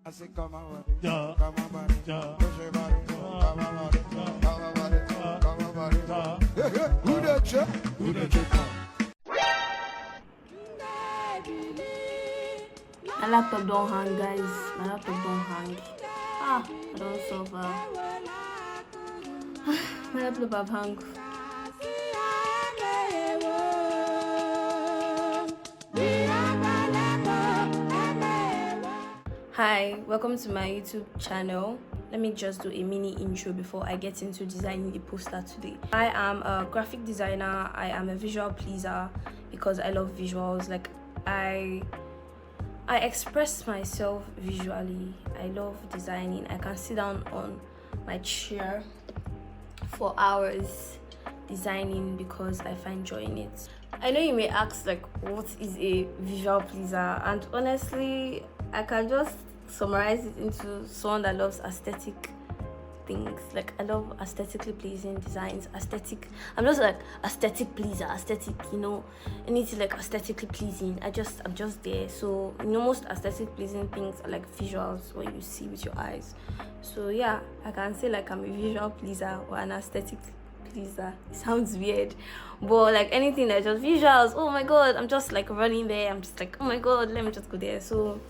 I say come on, come on, push your body, come on, come on, who the check? Who the check? My laptop don't hang, guys. My laptop don't hang. I don't suffer. My laptop have hung. Hi, welcome to my YouTube channel. Let me just do a mini intro before I get into designing the poster today. I am a graphic designer. I am a visual pleaser because I love visuals. Like I express myself visually. I love designing. I can sit down on my chair for hours designing because I find joy in it. I know you may ask, like, what is a visual pleaser? And honestly, I can just summarize it into someone that loves aesthetic things. Like, I love aesthetically pleasing designs. I'm just like aesthetic pleaser, anything like aesthetically pleasing. I'm just there. So most aesthetic pleasing things are like visuals, what you see with your eyes. So yeah, I can say like I'm a visual pleaser or an aesthetic pleaser. It sounds weird, but like anything that's just visuals, oh my god, I'm just like running there. I'm just like, oh my god, let me just go there. So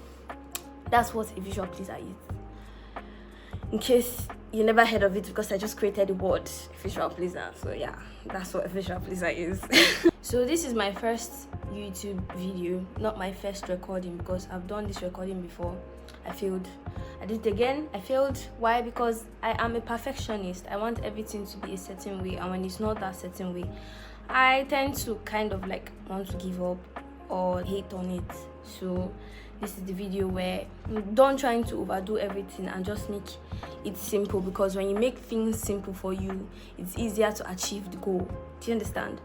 that's what a visual pleaser is, in case you never heard of it, because I just created the word visual pleaser. So yeah, that's what a visual pleaser is. So this is my first YouTube video, not my first recording, because I've done this recording before. I failed. I did it again. I failed. Why? Because I am a perfectionist. I want everything to be a certain way, and when it's not that certain way, I tend to kind of like want to give up or hate on it. So this is the video where I'm done trying to overdo everything and just make it simple, because when you make things simple for you, it's easier to achieve the goal. Do you understand?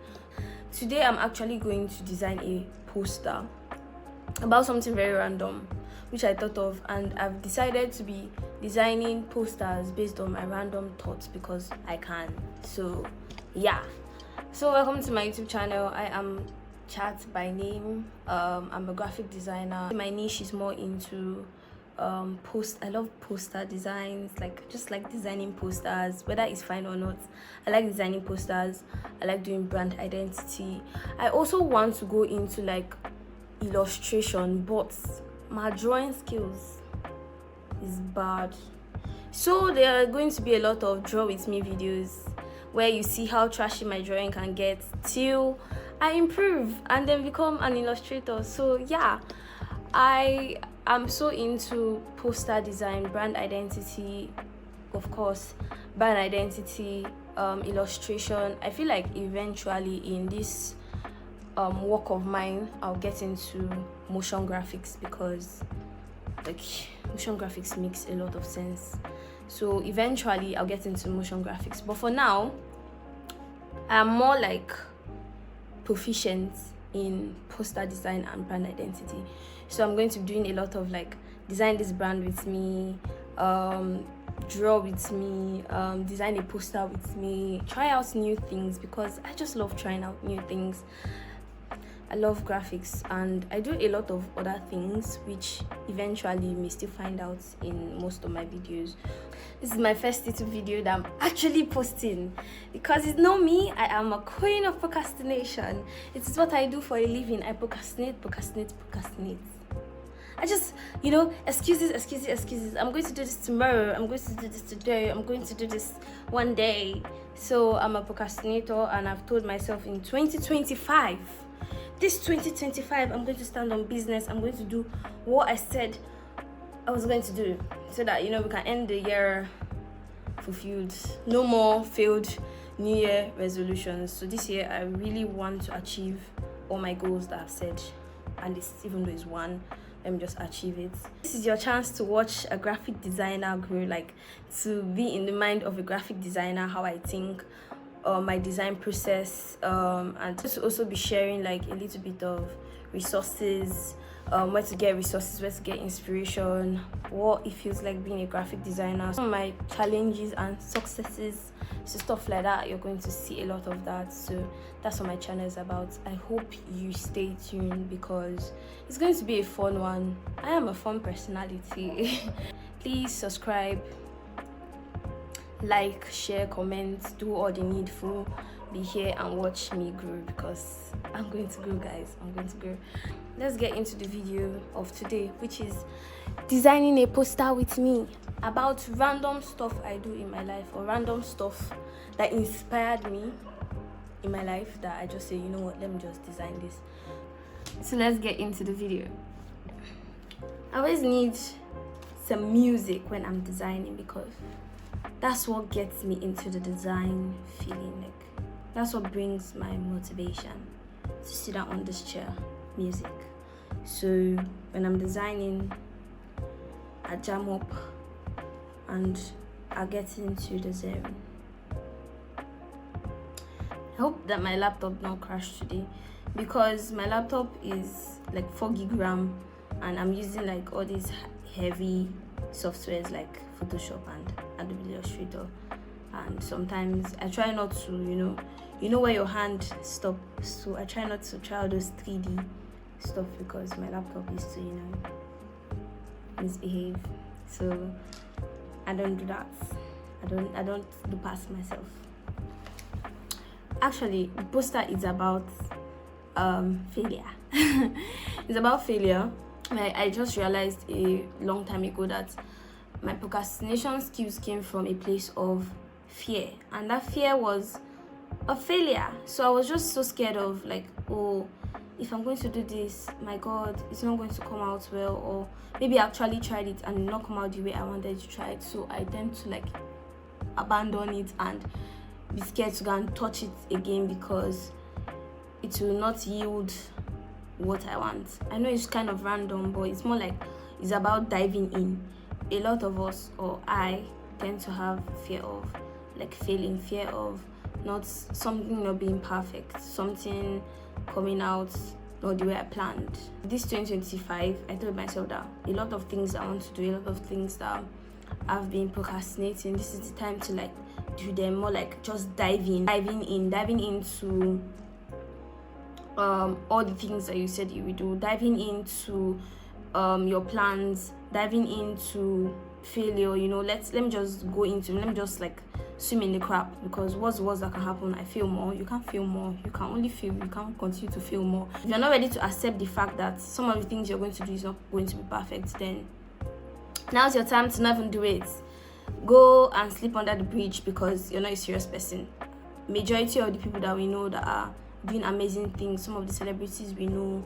Today I'm actually going to design a poster about something very random which I thought of, and I've decided to be designing posters based on my random thoughts because I can. So yeah, so welcome to my YouTube channel. I am Chat by name. I'm a graphic designer. My niche is more into I love poster designs, just like designing posters, whether it's fine or not. I like designing posters. I like doing brand identity. I also want to go into like illustration, but my drawing skills is bad. So there are going to be a lot of draw with me videos where you see how trashy my drawing can get till I improve and then become an illustrator. So yeah, I am so into poster design, brand identity, of course, brand identity, illustration. I feel like eventually in this work of mine, I'll get into motion graphics, because like motion graphics makes a lot of sense. So eventually I'll get into motion graphics, but for now I'm more like proficient in poster design and brand identity. So I'm going to be doing a lot of like design this brand with me, draw with me, design a poster with me, try out new things, because I just love trying out new things. I love graphics, and I do a lot of other things which eventually you may still find out in most of my videos. This is my first YouTube video that I'm actually posting, because it's not me. I am a queen of procrastination. It's what I do for a living. I procrastinate. I just, excuses. I'm going to do this tomorrow. I'm going to do this today. I'm going to do this one day. So I'm a procrastinator, and I've told myself in 2025, this 2025, I'm going to stand on business. I'm going to do what I said I was going to do, so that we can end the year fulfilled. No more failed New Year resolutions. So this year I really want to achieve all my goals that I've said, and even though it's one, let me just achieve it. This is your chance to watch a graphic designer grow, like to be in the mind of a graphic designer, how I think, my design process, and to also be sharing like a little bit of resources, where to get resources, where to get inspiration, what it feels like being a graphic designer, some of my challenges and successes, so stuff like that. You're going to see a lot of that. So that's what my channel is about. I hope you stay tuned because it's going to be a fun one. I am a fun personality. Please subscribe, like, share, comment, do all the needful. Be here and watch me grow because I'm going to grow, guys. I'm going to grow. Let's get into the video of today, which is designing a poster with me, about random stuff I do in my life, or random stuff that inspired me in my life that I just say, you know what, let me just design this. So let's get into the video. I always need some music when I'm designing because that's what gets me into the design feeling. Like, that's what brings my motivation to sit down on this chair. Music. So when I'm designing, I jam up and I get into the zone. I hope that my laptop don't crash today because my laptop is like 4 gig RAM and I'm using like all these heavy softwares like Photoshop and Adobe Illustrator, and sometimes I try not to, you know where your hand stops, so I try not to try all those 3D stuff because my laptop is to, misbehave. So I don't do that. I don't do past myself. Actually, the poster is about failure. It's about failure. I just realized a long time ago that my procrastination skills came from a place of fear, and that fear was a failure. So I was just so scared of like, oh, if I'm going to do this, my God, it's not going to come out well, or maybe I actually tried it and not come out the way I wanted to try it. So I tend to like abandon it and be scared to go and touch it again because it will not yield what I want. I know it's kind of random, but it's more like it's about diving in. A lot of us, or I, tend to have fear of like failing, fear of something not being perfect, something coming out not the way I planned. This 2025, I told myself that a lot of things I want to do, a lot of things that I've been procrastinating, this is the time to like do them, more like just diving into all the things that you said you would do, diving into your plans, diving into failure. Let me just go into, let me just like swim in the crap, because what's the worst that can happen? I fail more. You can't fail more. You can only fail. You can't continue to fail more. If you're not ready to accept the fact that some of the things you're going to do is not going to be perfect, then now's your time to not even do it. Go and sleep under the bridge because you're not a serious person. Majority of the people that we know that are doing amazing things, some of the celebrities we know,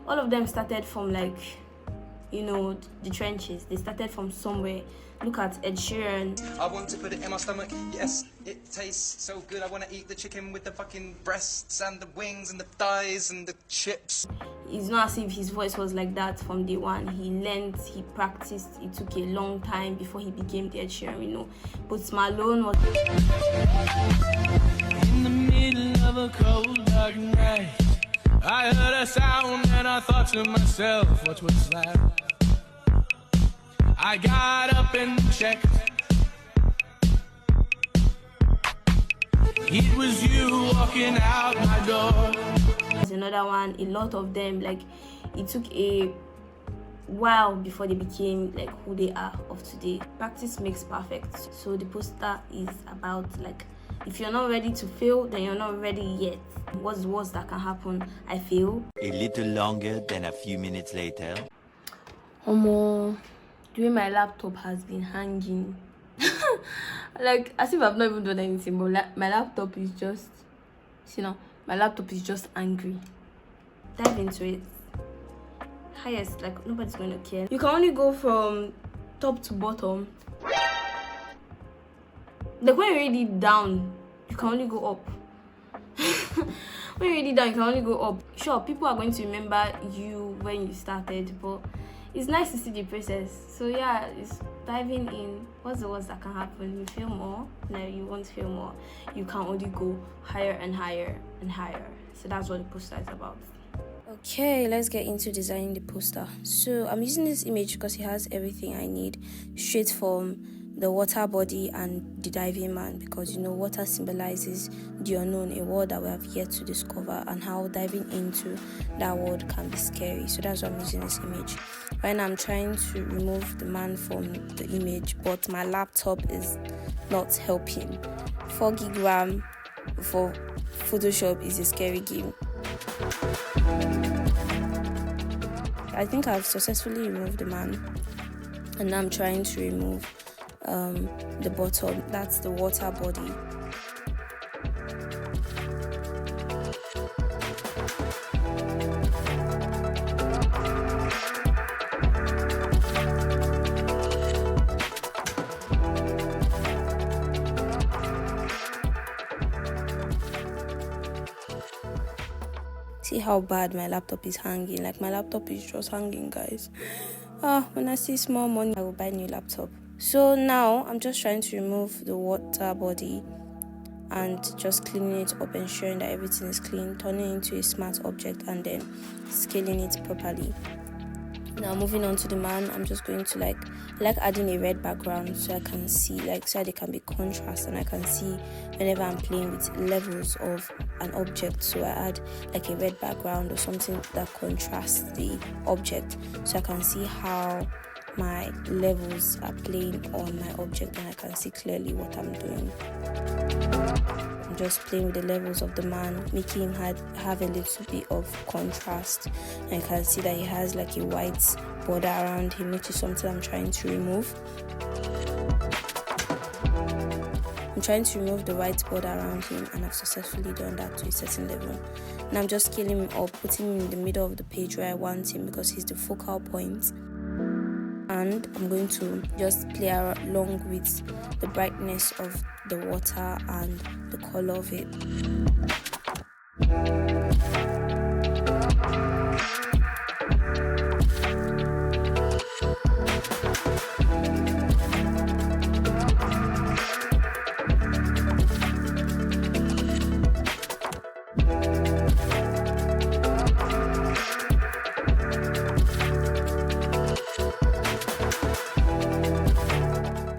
all of them started from like, the trenches. They started from somewhere. Look at Ed Sheeran. I want to put it in my stomach. Yes, it tastes so good. I want to eat the chicken with the fucking breasts and the wings and the thighs and the chips. It's not as if his voice was like that from day one. He learned, he practiced. It took a long time before he became the Ed Sheeran, But Malone was in the middle of a cold dark night. I heard a sound and I thought to myself, what was that? I got up and checked. It was you walking out my door. There's another one, a lot of them, like it took a while before they became like who they are of today. Practice makes perfect. So the poster is about like, if you're not ready to fail, then you're not ready yet. What's the worst that can happen? I fail. A little longer than a few minutes later. The way my laptop has been hanging. Like, as if I've not even done anything, but my laptop is just, my laptop is just angry. Dive into it. Highest, like, nobody's going to care. You can only go from top to bottom. Like, when you're already down, you can only go up. When you're already down, you can only go up. Sure, people are going to remember you when you started, but it's nice to see the process. So yeah, it's diving in. What's the worst that can happen? You feel more? No, you won't feel more. You can only go higher and higher and higher. So that's what the poster is about. Okay, let's get into designing the poster. So I'm using this image because it has everything I need straight from the water body and the diving man, because you know water symbolizes the unknown, a world that we have yet to discover, and how diving into that world can be scary. So that's why I'm using this image. Right now I'm trying to remove the man from the image, but my laptop is not helping. 4 gig RAM for Photoshop is a scary game. I think I've successfully removed the man, and now I'm trying to remove the bottom, that's the water body. See how bad my laptop is hanging. Like, my laptop is just hanging, guys. When I see small money, I will buy a new laptop. So now I'm just trying to remove the water body and just cleaning it up, ensuring that everything is clean, turning it into a smart object, and then scaling it properly. Now moving on to the man, I'm just going to like adding a red background so I can see, like, so that it can be contrast and I can see whenever I'm playing with levels of an object. So I add like a red background or something that contrasts the object, so I can see how my levels are playing on my object and I can see clearly what I'm doing. I'm just playing with the levels of the man, making him have a little bit of contrast. And you can see that he has like a white border around him, which is something I'm trying to remove. I'm trying to remove the white border around him, and I've successfully done that to a certain level. Now I'm just scaling him up, putting him in the middle of the page where I want him, because he's the focal point. And I'm going to just play along with the brightness of the water and the color of it.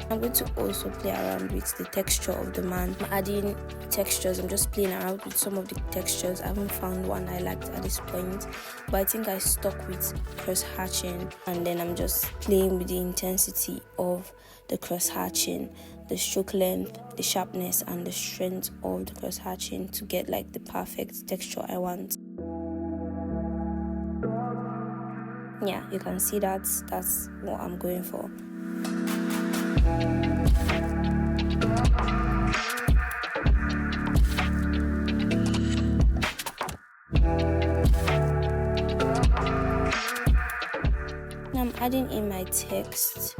I'm going to also play around with the texture of the man. I'm adding textures. I'm just playing around with some of the textures. I haven't found one I liked at this point, but I think I stuck with cross hatching, and then I'm just playing with the intensity of the cross hatching, the stroke length, the sharpness, and the strength of the cross hatching to get like the perfect texture I want. Yeah, you can see that's what I'm going for. Now I'm adding in my text.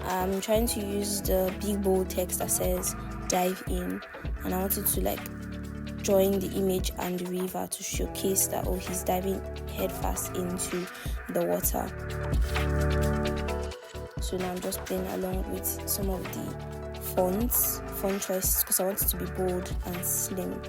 I'm trying to use the big bold text that says dive in, and I wanted to like join the image and the river to showcase that, oh, he's diving headfirst into the water. So now I'm just playing along with some of the font choices, because I want it to be bold and slim.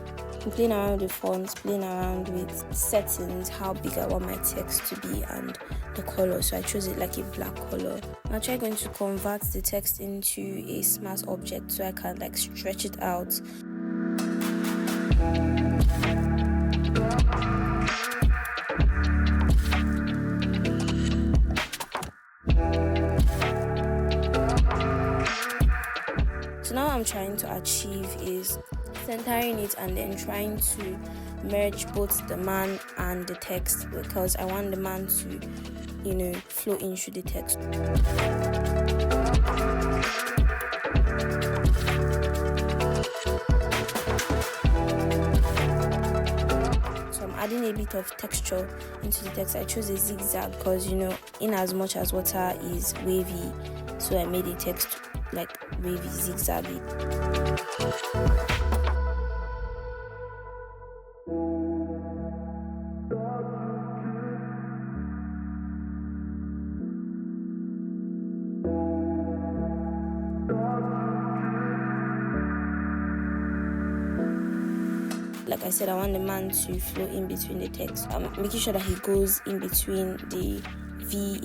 I'm playing around with fonts, playing around with settings, how big I want my text to be, and the color. So I chose it like a black color. I'm actually going to convert the text into a smart object so I can like stretch it out. So now what I'm trying to achieve is centering it and then trying to merge both the man and the text, because I want the man to, you know, flow in through the text. So I'm adding a bit of texture into the text. I chose a zigzag because, you know, in as much as water is wavy, so I made a text like wavy, zigzaggy. like I said, I want the man to flow in between the text. I'm making sure that he goes in between the VE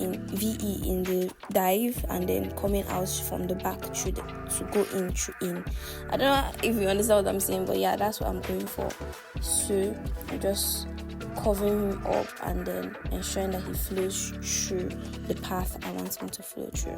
in the dive and then coming out from the back to go in through in. I don't know if you understand what I'm saying, but yeah, that's what I'm going for. So I'm just covering him up and then ensuring that he flows through the path I want him to flow through.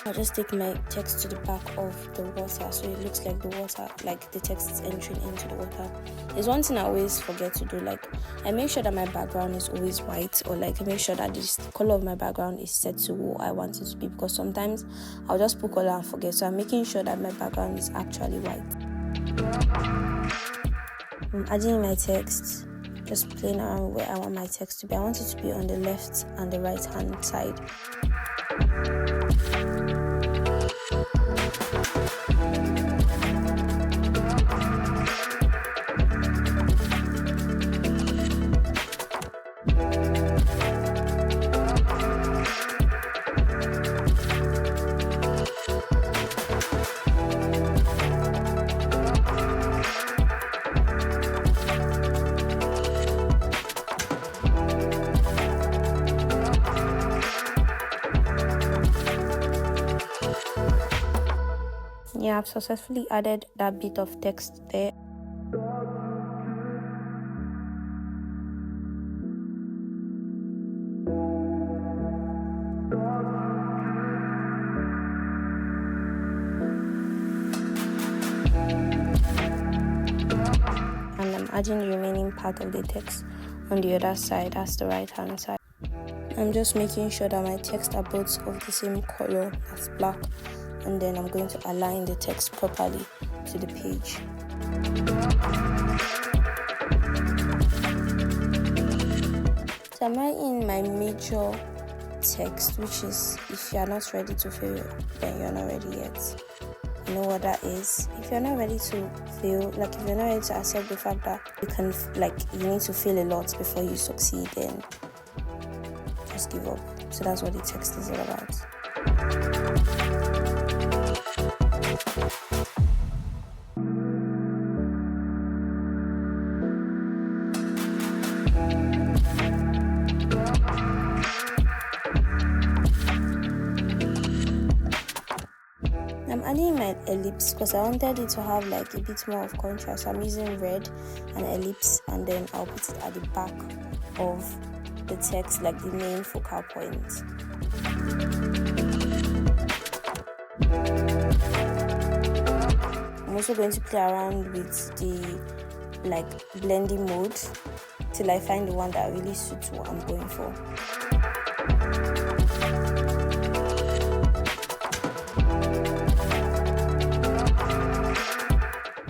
I'll just take my text to the back of the water so it looks like the water, like the text is entering into the water. There's one thing I always forget to do, like I make sure that my background is always white, or like I make sure that the color of my background is set to what I want it to be, because sometimes I'll just put color and forget. So I'm making sure that my background is actually white. I'm adding my text, just playing around where I want my text to be. I want it to be on the left and the right hand side. Yeah, I've successfully added that bit of text there. And I'm adding the remaining part of the text on the other side, that's the right hand side. I'm just making sure that my text are both of the same color, that's black. And then I'm going to align the text properly to the page. So I'm writing my major text, which is, if you are not ready to fail, then you're not ready yet. You know what that is? If you're not ready to fail, like if you're not ready to accept the fact that you need to fail a lot before you succeed, then just give up. So that's what the text is all about. I'm adding my ellipse because I wanted it to have like a bit more of contrast. I'm using red and ellipse, and then I'll put it at the back of the text, like the main focal point. I'm also going to play around with the blending mode till I find the one that really suits what I'm going for.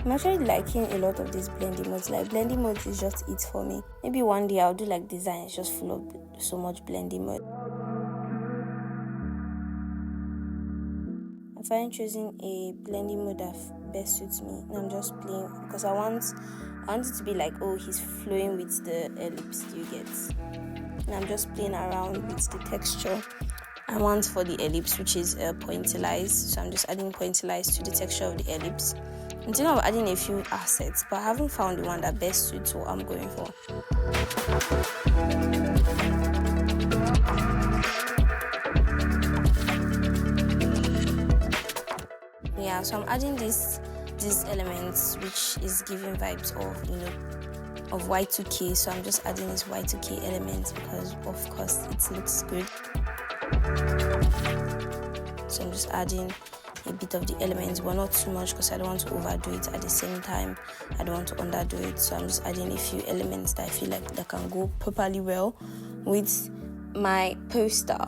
I'm actually liking a lot of these blending modes. Like blending mode is just it for me. Maybe one day I'll do like design, it's just full of so much blending mode. I find choosing a blending mode that best suits me, and I'm just playing because I want it to be like, oh, he's flowing with the ellipse, do you get? And I'm just playing around with the texture I want for the ellipse, which is pointillized. So I'm just adding pointillized to the texture of the ellipse. I'm thinking of adding a few assets, but I haven't found the one that best suits what I'm going for. Yeah, so I'm adding these elements, which is giving vibes of Y2K. So I'm just adding these Y2K elements because, of course, it looks good. So I'm just adding a bit of the elements, but not too much because I don't want to overdo it. At the same time, I don't want to underdo it. So I'm just adding a few elements that I feel like that can go properly well with my poster.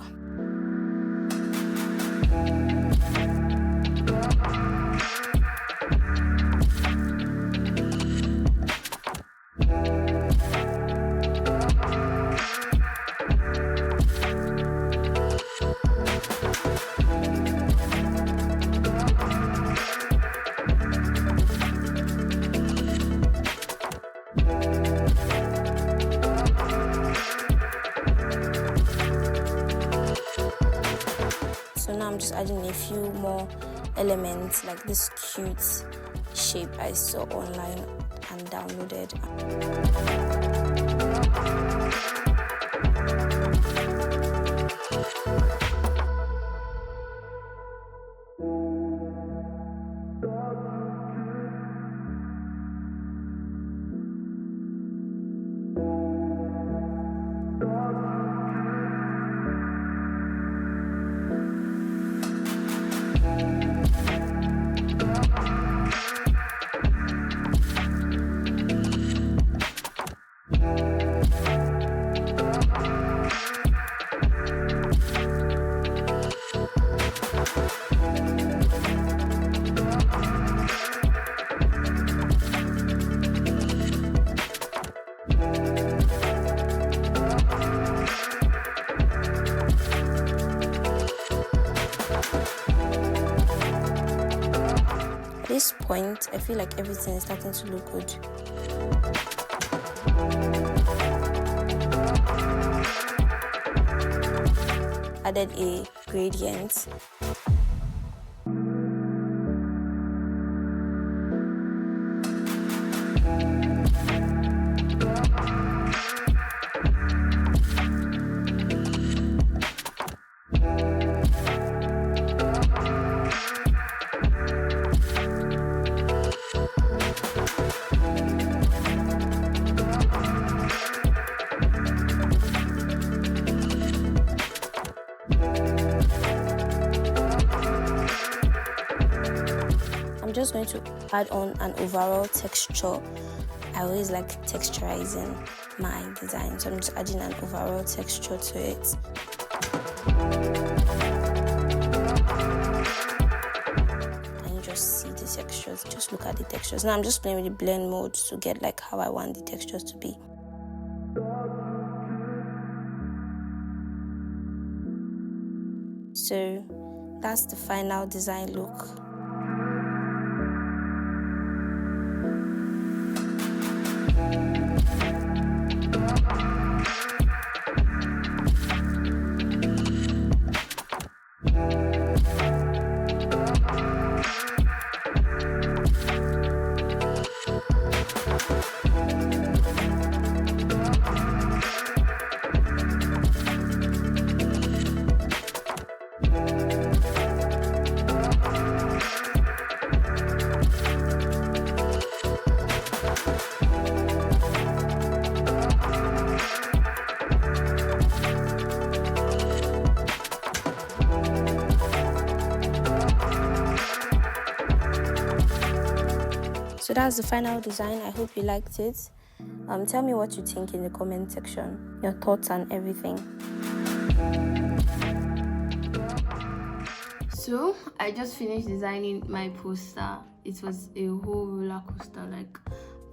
just adding a few more elements like this cute shape I saw online and downloaded. At this point, I feel like everything is starting to look good. Added a gradient. I'm just going to add on an overall texture. I always like texturizing my design, so I'm just adding an overall texture to it. And you just see the textures, just look at the textures. Now I'm just playing with the blend mode to get like how I want the textures to be. So that's the final design look. So that's the final design. I hope you liked it. Tell me what you think in the comment section, your thoughts and everything. So I just finished designing my poster. It was a whole roller coaster, like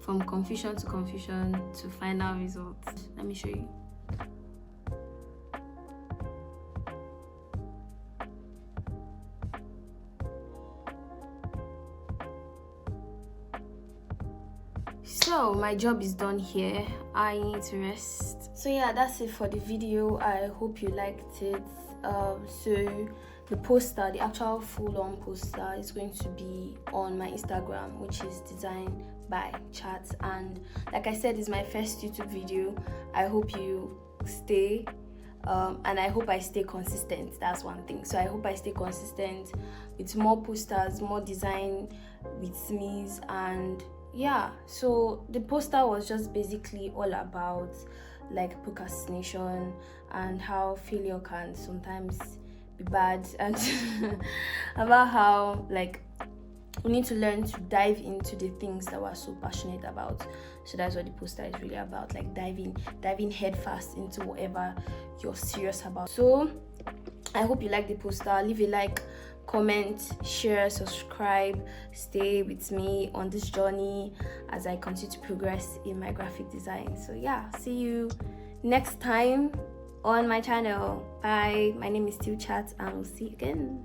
from confusion to final results. Let me show you. So my job is done here. I need to rest. So yeah, that's it for the video. I hope you liked it. So the poster, the actual full-on poster, is going to be on my Instagram, which is designbychat. And like I said, it's my first YouTube video. I hope you stay and I hope I stay consistent. That's one thing. So I hope I stay consistent with more posters, more design with me, and yeah. So the poster was just basically all about like procrastination and how failure can sometimes be bad, and about how like we need to learn to dive into the things that we're so passionate about. So that's what the poster is really about, like diving headfirst into whatever you're serious about. So I hope you like the poster. Leave a like, comment, share, subscribe. Stay with me on this journey as I continue to progress in my graphic design. So yeah, see you next time on my channel. Bye. My name is Chat, and we'll see you again.